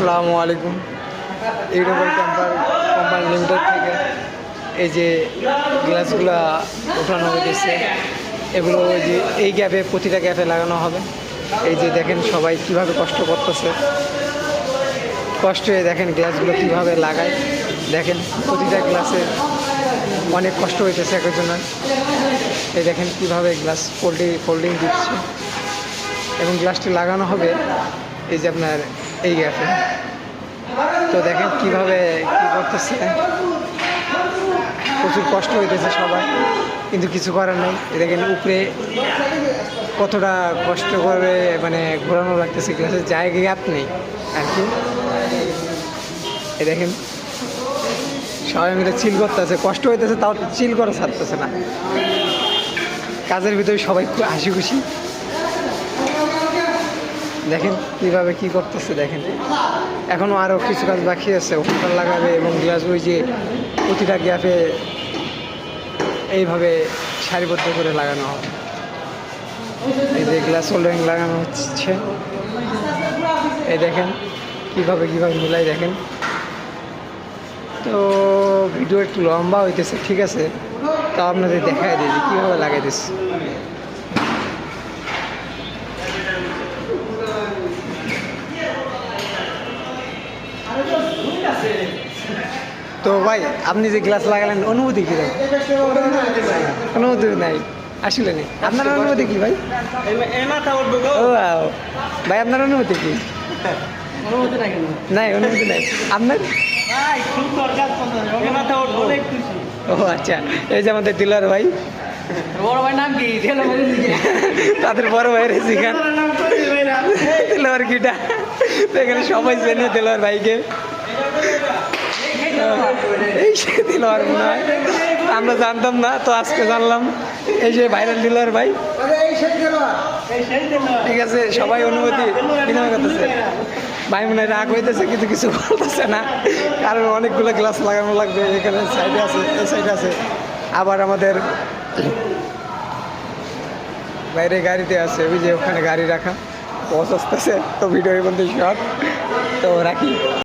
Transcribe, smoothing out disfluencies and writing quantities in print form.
আসসালামু আলাইকুম। ইউরোপের কোম্পানি লিমিটেড থেকে এই যে গ্লাসগুলো উঠানো হয়েছে, এগুলো ওই যে এই গ্যাপে প্রতিটা গ্যাপে লাগানো হবে। এই যে দেখেন সবাই কিভাবে কষ্ট করতেছে, কষ্টে দেখেন গ্লাসগুলো কিভাবে লাগায়। দেখেন প্রতিটা গ্লাসে অনেক কষ্ট হইতেছে একজনের। এই দেখেন কিভাবে গ্লাস ফোল্ডিং দিচ্ছে এবং গ্লাসটি লাগানো হবে এই যে আপনার এই গ্যাপে। তো দেখেন কিভাবে কি করতেছে, প্রচুর কষ্ট হইতেছে সবাই, কিন্তু কিছু করার নেই। দেখেন উপরে কতটা কষ্ট করে মানে ঘোরানো লাগতেছে, গ্লাসের জায়গা গ্যাপ নেই আর কি। এই দেখেন সবাই মিলে চিল করতেছে, কষ্ট হইতেছে তাও চিল করে ছাড়তেছে না। কাজের ভিতরে সবাই খুব হাসি খুশি। দেখেন কীভাবে কি করতেছে। দেখেন এখনও আরও কিছু কাজ বাকি আছে, হোল্ডার লাগাবে এবং গ্লাস ওই যে প্রতিটা গ্যাপে এইভাবে সারিবদ্ধ করে লাগানো হবে। এই যে গ্লাস হোল্ডারিং লাগানো হচ্ছে, এই দেখেন কীভাবে মিলাই। দেখেন তো ভিডিও একটু লম্বা হইতেছে, ঠিক আছে, তাও আপনাদের দেখাই দিই কীভাবে লাগাই দিচ্ছে। তো ভাই আপনি যে গ্লাস লাগালেন অনুভূতি কী? অনুভূতি নাই আসলে নেই। আপনার অনুভূতি কি ভাই? ও ভাই আপনার অনুভূতি কি? নাই অনুভূতি নাই আপনার? ও আচ্ছা, এই যে আমাদের ডিলার ভাই, বড় ভাই নাম কি? তাদের বড় ভাইয়ের জিগান দিলওয়ার কিটা। এখানে সবাই চেনে দিলওয়ার ভাইকে, এই সে দিলওয়ার মনে হয়, আমরা জানতাম না, তো আজকে জানলাম এই যে ভাইরাল ডিলার ভাই। ঠিক আছে, সবাই অনুমতি বিনিময় করতেছে। ভাই মনে হয় রাগ হইতেছে কিন্তু কিছু বলতেছে না, কারণ অনেকগুলো গ্লাস লাগানো লাগবে। এখানে সাইডে আছে, এই সাইডে আছে, আবার আমাদের বাইরে গাড়িতে আছে, ওই যে ওখানে গাড়ি রাখা, পৌঁছাচ্ছে। তো ভিডিও এই বন্ধু শর্ট, তো রাখি।